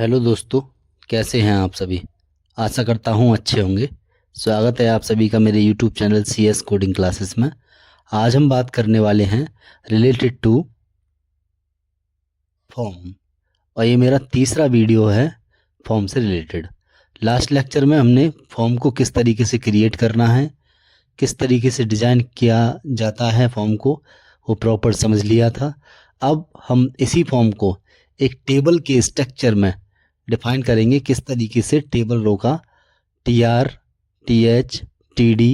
Hello दोस्तों, कैसे हैं आप सभी। आशा करता हूं अच्छे होंगे। स्वागत है आप सभी का मेरे YouTube channel CS coding classes में। आज हम बात करने वाले हैं रिलेटेड टू फॉर्म, और ये मेरा तीसरा वीडियो है फॉर्म से रिलेटेड। लास्ट लेक्चर में हमने फॉर्म को किस तरीके से क्रिएट करना है, किस तरीके से डिज़ाइन किया जाता है फॉर्म को, वो प्रॉपर समझ लिया था। अब हम इसी फॉर्म को एक टेबल के स्ट्रक्चर में डिफाइन करेंगे, किस तरीके से टेबल रो का TR, TH, TD,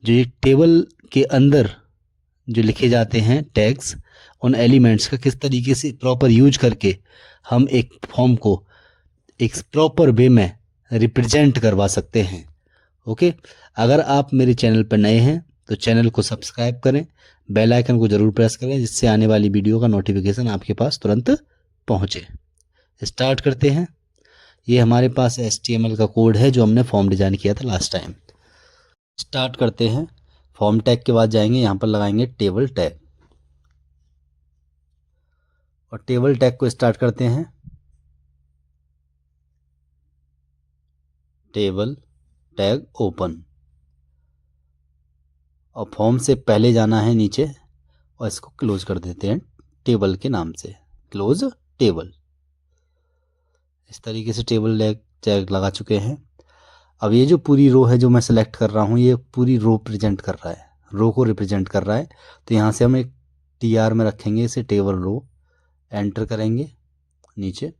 जो एक टेबल के अंदर जो लिखे जाते हैं टैग्स, उन एलिमेंट्स का किस तरीके से प्रॉपर यूज करके हम एक फॉर्म को एक प्रॉपर वे में रिप्रेजेंट करवा सकते हैं। ओके, अगर आप मेरे चैनल पर नए हैं तो चैनल को सब्सक्राइब करें, बेल आइकन को ज़रूर प्रेस करें, जिससे आने वाली वीडियो का नोटिफिकेशन आपके पास तुरंत पहुंचे। स्टार्ट करते हैं। ये हमारे पास HTML का कोड है जो हमने फॉर्म डिज़ाइन किया था लास्ट टाइम। स्टार्ट करते हैं। फॉर्म टैग के बाद जाएंगे, यहाँ पर लगाएंगे टेबल टैग, और टेबल टैग को स्टार्ट करते हैं। टेबल टैग ओपन, और फॉर्म से पहले जाना है नीचे, और इसको क्लोज कर देते हैं टेबल के नाम से, क्लोज टेबल। इस तरीके से टेबल टैग लगा चुके हैं। अब ये जो पूरी रो है जो मैं सेलेक्ट कर रहा हूँ, ये पूरी रो प्रेजेंट कर रहा है, रो को रिप्रेजेंट कर रहा है। तो यहाँ से हम एक TR में रखेंगे इसे, टेबल रो, एंटर करेंगे नीचे,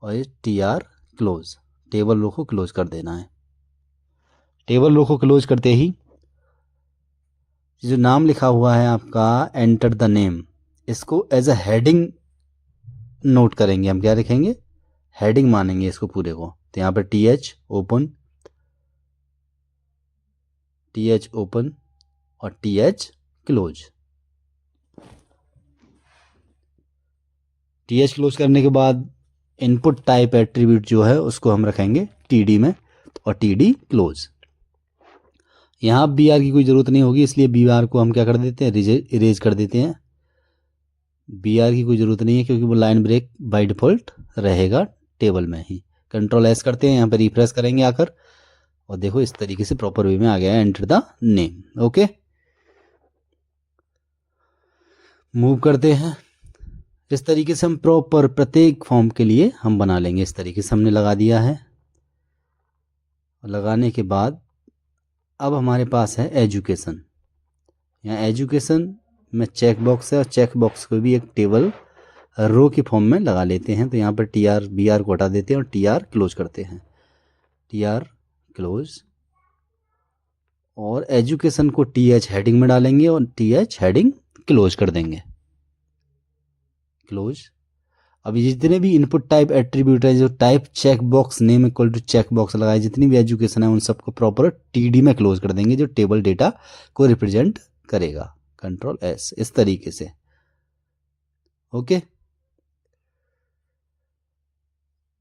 और ये TR क्लोज, टेबल रो को क्लोज कर देना है। टेबल रो को क्लोज करते ही जो नाम लिखा हुआ है आपका एंटर द नेम, इसको एज अ हेडिंग नोट करेंगे। हम क्या लिखेंगे, हेडिंग मानेंगे इसको पूरे को। तो यहाँ पर TH ओपन, TH ओपन और TH क्लोज। TH क्लोज करने के बाद इनपुट टाइप एट्रीब्यूट जो है उसको हम रखेंगे TD में, और TD क्लोज। यहाँ BR की कोई ज़रूरत नहीं होगी, इसलिए BR को हम क्या कर देते हैं, इरेज कर देते हैं। BR की कोई ज़रूरत नहीं है क्योंकि वो लाइन ब्रेक बाय डिफ़ॉल्ट रहेगा टेबल में ही। कंट्रोल S करते हैं, यहाँ पर रिफ्रेश करेंगे आकर, और देखो इस तरीके से प्रॉपर वे में आ गया है enter the name. Okay, move करते हैं। इस तरीके से हम प्रॉपर प्रत्येक फॉर्म के लिए हम बना लेंगे। इस तरीके से हमने लगा दिया है। लगाने के बाद अब हमारे पास है एजुकेशन। यहाँ एजुकेशन में चेक बॉक्स है, और चेक बॉक्स को भी एक टेबल रो के फॉर्म में लगा लेते हैं। तो यहाँ पर TR BR को हटा देते हैं और TR क्लोज करते हैं, TR क्लोज, और एजुकेशन को TH हेडिंग में डालेंगे और TH हेडिंग क्लोज कर देंगे, क्लोज। अब जितने भी इनपुट टाइप एट्रीब्यूट है, जो type check box name equal to check box लगाए, जितनी भी एजुकेशन है उन सबको प्रॉपर TD में क्लोज कर देंगे, जो टेबल डेटा को रिप्रेजेंट करेगा। कंट्रोल S, इस तरीके से। ओके,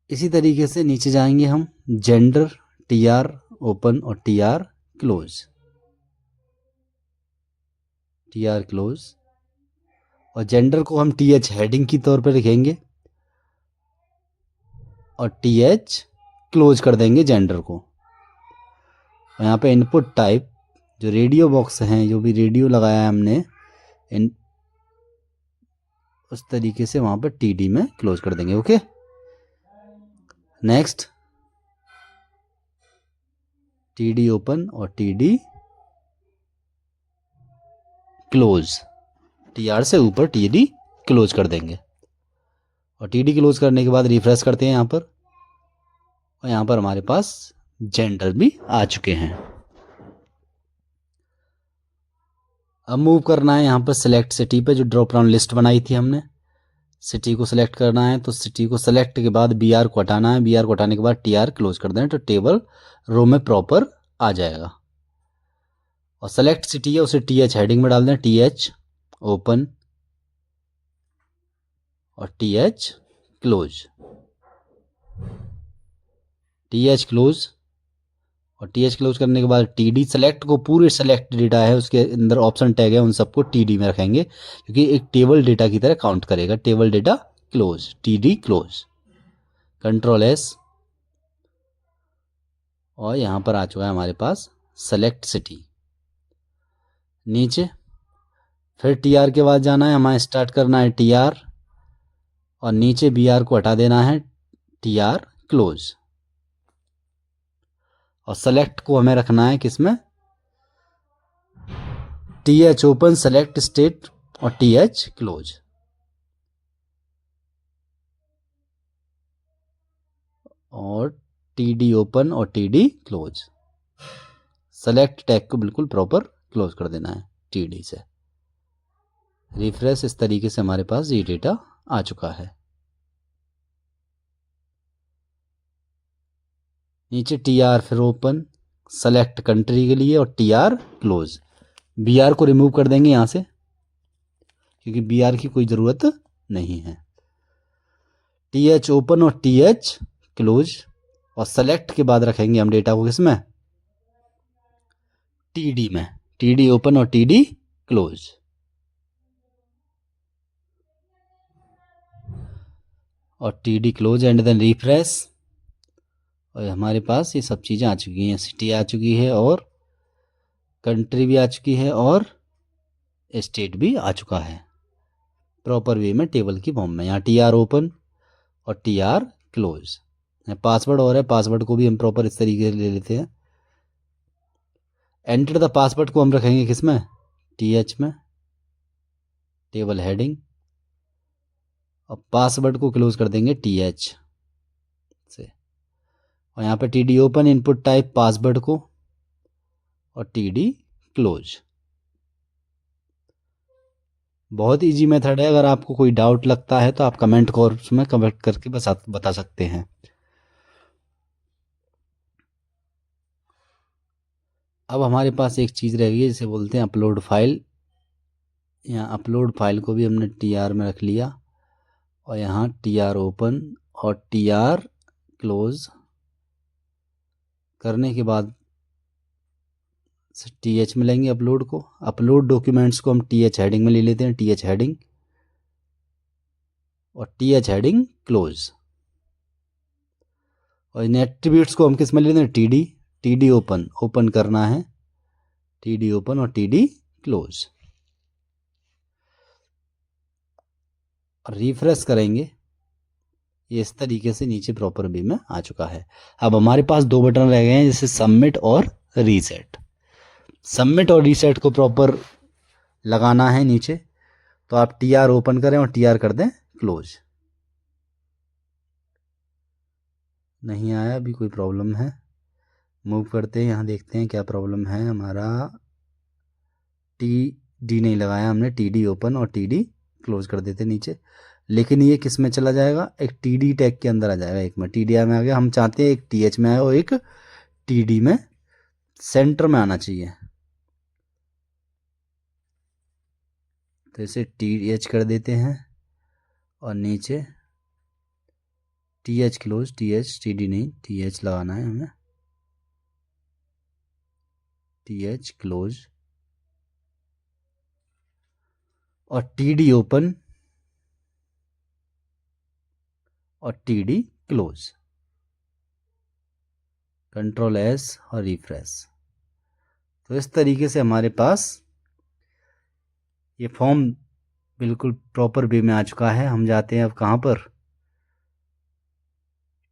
इसी तरीके से नीचे जाएंगे हम, जेंडर TR ओपन और TR क्लोज, TR क्लोज, और जेंडर को हम TH हेडिंग की तौर पर लिखेंगे और TH क्लोज कर देंगे जेंडर को। और यहाँ पे इनपुट टाइप जो रेडियो बॉक्स हैं, जो भी रेडियो लगाया है हमने, उस तरीके से वहाँ पर TD में क्लोज कर देंगे। ओके, नेक्स्ट TD ओपन और TD क्लोज, TR से ऊपर TD क्लोज कर देंगे, और TD क्लोज करने के बाद रिफ्रेश करते हैं यहाँ पर, और यहाँ पर हमारे पास जेंडर भी आ चुके हैं। अब मूव करना है यहाँ पर सिलेक्ट सिटी पे, जो ड्रॉप डाउन लिस्ट बनाई थी हमने। सिटी को सिलेक्ट करना है, तो सिटी को सिलेक्ट के बाद BR को हटाना है, BR को हटाने के बाद TR क्लोज कर देना, तो टेबल रो में प्रॉपर आ जाएगा। और सेलेक्ट सिटी है उसे TH हेडिंग में डाल दें, TH ओपन और TH क्लोज, TH क्लोज, और TH क्लोज करने के बाद TD सेलेक्ट को, पूरे सेलेक्ट डेटा है उसके अंदर ऑप्शन टैग है, उन सबको TD में रखेंगे क्योंकि एक टेबल डेटा की तरह काउंट करेगा। Table data close, TD close. Control S, और यहाँ पर आ चुका है हमारे पास सेलेक्ट सिटी। नीचे फिर टी आर के बाद जाना है, हमें स्टार्ट करना है टी आर, और नीचे बी आर को हटा देना है टी आर क्लोज, और सेलेक्ट को हमें रखना है किसमें, T h open select state और टी एच क्लोज। और टी डी ओपन और t d close. Select tag को बिल्कुल प्रॉपर क्लोज कर देना है टी डी से। रिफ्रेश, इस तरीके से हमारे पास ये डेटा आ चुका है। नीचे टी आर फिर ओपन सेलेक्ट कंट्री के लिए और t r close. B r को रिमूव कर देंगे यहाँ से, क्योंकि बी आर की कोई ज़रूरत नहीं है। टी एच ओपन और टी एच क्लोज, और सेलेक्ट के बाद रखेंगे हम डेटा को किसमें, टी डी में। टी डी ओपन और टी डी क्लोज। और t d close and then refresh, और हमारे पास ये सब चीज़ें आ चुकी हैं। सिटी आ चुकी है, और कंट्री भी आ चुकी है, और स्टेट भी आ चुका है प्रॉपर वे में टेबल की फॉर्म में। यहाँ टी आर ओपन और टी आर क्लोज। पासवर्ड और है, पासवर्ड को भी हम प्रॉपर इस तरीके से ले लेते हैं। एंटर द पासवर्ड को हम रखेंगे किसमें, टी एच में, टेबल हेडिंग, और पासवर्ड को क्लोज कर देंगे टी एच से। और यहाँ पे T d open input type password को, और टी डी क्लोज। बहुत इजी मेथड है। अगर आपको कोई डाउट लगता है तो आप कमेंट बॉक्स में कमेंट करके बता सकते हैं। अब हमारे पास एक चीज़ रह गई है जिसे बोलते हैं अपलोड फाइल। यहाँ अपलोड फाइल को भी हमने टी आर में रख लिया, और यहाँ टी आर ओपन और टी आर क्लोज करने के बाद टी एच में लेंगे अपलोड को। अपलोड डॉक्यूमेंट्स को हम टी एच हेडिंग में ले लेते हैं, टी एच हेडिंग और टी एच हेडिंग क्लोज। और इन एट्रीब्यूट्स को हम किस में लेते हैं, टी डी ओपन करना है, टी डी ओपन और टी डी क्लोज। और रिफ्रेश करेंगे, ये इस तरीके से नीचे प्रॉपर वे में आ चुका है। अब हमारे पास दो बटन रह गए हैं, जैसे सबमिट और रीसेट। सबमिट और रीसेट को प्रॉपर लगाना है नीचे, तो आप टी आर ओपन करें और टी आर कर दें क्लोज। नहीं आया, अभी कोई प्रॉब्लम है, मूव करते हैं, यहाँ देखते हैं क्या प्रॉब्लम है। हमारा टी डी नहीं लगाया हमने, टी डी ओपन और टी डी क्लोज कर देते नीचे, लेकिन ये किस में चला जाएगा, एक टी डी टैग के अंदर आ जाएगा। एक में टी डी में आ गया, हम चाहते हैं एक टी एच में आए और एक टी डी में, सेंटर में आना चाहिए। तो इसे टी एच कर देते हैं, और नीचे T h close, T D नहीं, टी एच लगाना है हमें, टी एच क्लोज और टी डी ओपन और t d close. Control S और रिफ्रेश। तो इस तरीके से हमारे पास ये फॉर्म बिल्कुल प्रॉपर वे में आ चुका है। हम जाते हैं अब कहाँ पर,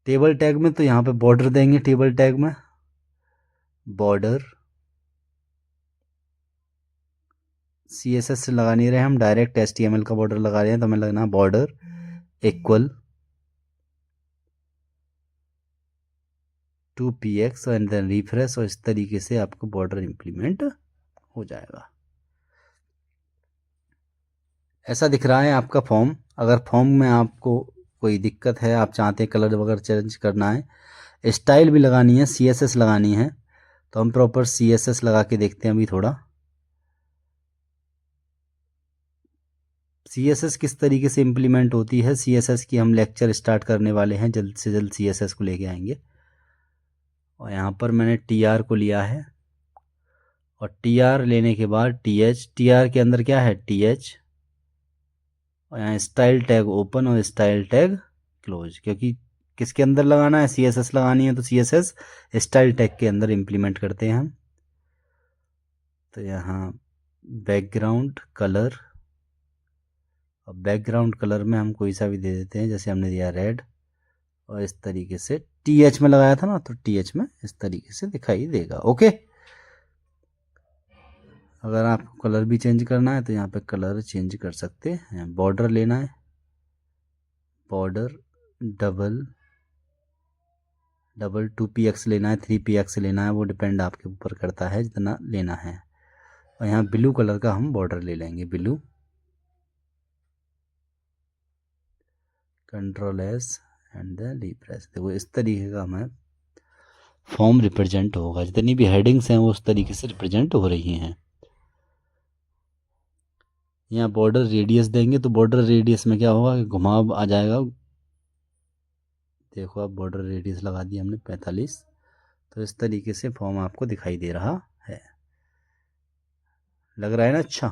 टेबल टैग में। तो यहाँ पे बॉर्डर देंगे, टेबल टैग में बॉर्डर CSS से लगा नहीं रहे हम, डायरेक्ट HTML का बॉर्डर लगा रहे हैं, तो हमें लगना border equal to px and then refresh, और इस तरीके से आपको बॉर्डर इंप्लीमेंट हो जाएगा। ऐसा दिख रहा है आपका फॉर्म। अगर फॉर्म में आपको कोई दिक्कत है, आप चाहते हैं कलर वगैरह चेंज करना है, स्टाइल भी लगानी है, CSS लगानी है, तो हम प्रॉपर CSS लगा के देखते हैं अभी थोड़ा। CSS किस तरीके से इम्प्लीमेंट होती है, CSS की हम लेक्चर स्टार्ट करने वाले हैं, जल्द से जल्द CSS को लेके आएंगे। और यहाँ पर मैंने TR को लिया है, और TR लेने के बाद TR के अंदर क्या है, TH, और यहाँ स्टाइल टैग ओपन और स्टाइल टैग क्लोज, क्योंकि किसके अंदर लगाना है, CSS लगानी है तो CSS स्टाइल टैग के अंदर इम्प्लीमेंट करते हैं हम। तो यहाँ बैकग्राउंड कलर, और बैकग्राउंड कलर में हम कोई सा भी दे देते हैं, जैसे हमने दिया रेड, और इस तरीके से TH में लगाया था ना, तो TH में इस तरीके से दिखाई देगा। ओके, अगर आपको कलर भी चेंज करना है तो यहाँ पे कलर चेंज कर सकते हैं। बॉर्डर लेना है, बॉर्डर डबल 2px लेना है, 3px लेना है, वो डिपेंड आपके ऊपर करता है जितना लेना है। और यहाँ ब्लू कलर का हम बॉर्डर ले लेंगे, blue, Ctrl+S and then repress. देखो इस तरीके का हमें फॉर्म रिप्रेजेंट होगा, जितनी भी हेडिंग्स हैं वो उस तरीके से रिप्रेजेंट हो रही हैं। यहाँ बॉर्डर रेडियस देंगे तो बॉर्डर रेडियस में क्या होगा कि घुमाव आ जाएगा। देखो अब बॉर्डर रेडियस लगा दिया हमने 45, तो इस तरीके से फॉर्म आपको दिखाई दे रहा है। लग रहा है ना अच्छा।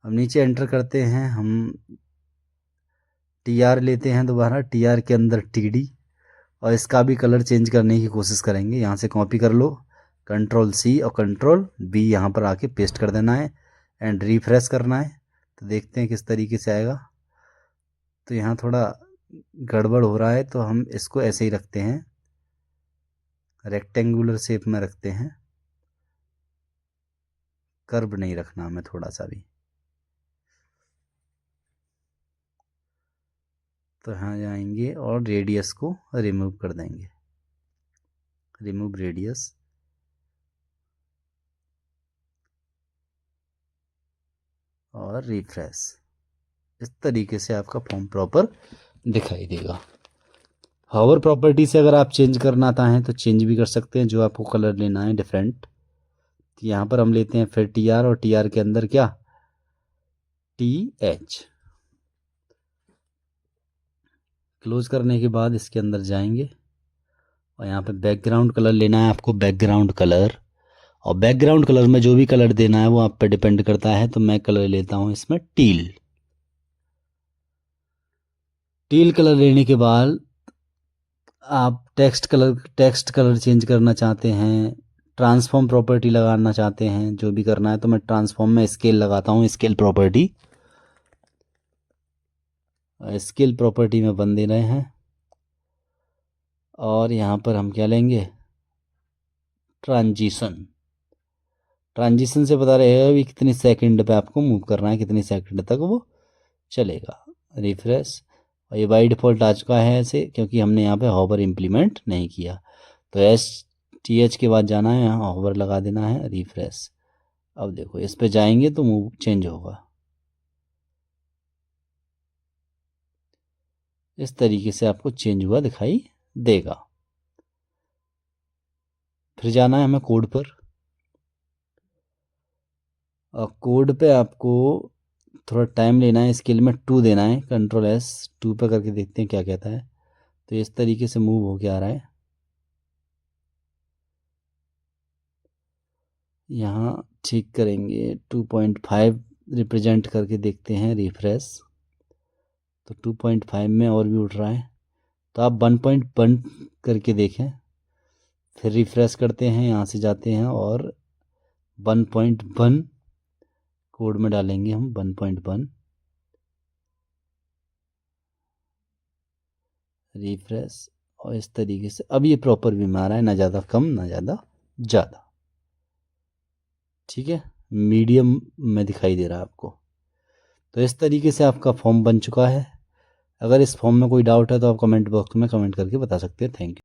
अब नीचे एंटर करते हैं हम, TR लेते हैं दोबारा, TR के अंदर TD, और इसका भी कलर चेंज करने की कोशिश करेंगे। यहाँ से कॉपी कर लो, Ctrl+C और Ctrl+V यहाँ पर आके पेस्ट कर देना है एंड रिफ्रेश करना है। तो देखते हैं किस तरीके से आएगा। तो यहाँ थोड़ा गड़बड़ हो रहा है, तो हम इसको ऐसे ही रखते हैं, रेक्टेंगुलर शेप में रखते हैं, कर्व नहीं रखना हमें थोड़ा सा भी। तो यहाँ जाएंगे और रेडियस को रिमूव कर देंगे, रिमूव रेडियस, और रिफ्रेश। इस तरीके से आपका फॉर्म प्रॉपर दिखाई देगा। हावर प्रॉपर्टी से अगर आप चेंज करना चाहें तो चेंज भी कर सकते हैं, जो आपको कलर लेना है डिफरेंट। तो यहाँ पर हम लेते हैं फिर TR, और TR के अंदर क्या, TH। क्लोज करने के बाद इसके अंदर जाएंगे और यहाँ पे बैकग्राउंड कलर लेना है आपको, बैकग्राउंड कलर। और बैकग्राउंड कलर में जो भी कलर देना है वो आप पे डिपेंड करता है। तो मैं कलर लेता हूँ इसमें टील। टील कलर लेने के बाद आप टेक्स्ट कलर चेंज करना चाहते हैं, ट्रांसफॉर्म प्रॉपर्टी लगाना चाहते हैं, जो भी करना है। तो मैं ट्रांसफॉर्म में स्केल लगाता हूँ, स्केल प्रॉपर्टी, स्केल प्रॉपर्टी में बन दे रहे हैं। और यहाँ पर हम क्या लेंगे, ट्रांजिशन। ट्रांजिशन से पता रहेगा कि कितनी सेकंड पे आपको मूव करना है, कितनी सेकंड तक वो चलेगा। रिफ्रेश, और ये बाई डिफ़ॉल्ट आ चुका है ऐसे, क्योंकि हमने यहाँ पे हॉवर इम्प्लीमेंट नहीं किया। तो STH के बाद जाना है, यहाँ हॉवर लगा देना है, रिफ्रेश। अब देखो इस पे जाएंगे तो मूव चेंज होगा, इस तरीके से आपको चेंज हुआ दिखाई देगा। फिर जाना है हमें कोड पर, और कोड पे आपको थोड़ा टाइम लेना है, स्केल में 2 देना है, Ctrl+S 2 पे करके देखते हैं क्या कहता है। तो इस तरीके से मूव हो के आ रहा है। यहाँ ठीक करेंगे, 2.5 रिप्रेजेंट करके देखते हैं, रिफ्रेश। तो 2.5 में और भी उठ रहा है, तो आप 1.1 करके देखें। फिर रिफ्रेश करते हैं, यहाँ से जाते हैं और 1.1 कोड में डालेंगे हम, 1.1, रिफ्रेश। और इस तरीके से अब ये प्रॉपर भी आ रहा है, ना ज़्यादा कम ना ज़्यादा ज़्यादा। ठीक है, मीडियम में दिखाई दे रहा है आपको। तो इस तरीके से आपका फॉर्म बन चुका है। अगर इस फॉर्म में कोई डाउट है तो आप कमेंट बॉक्स में कमेंट करके बता सकते हैं। Thank you.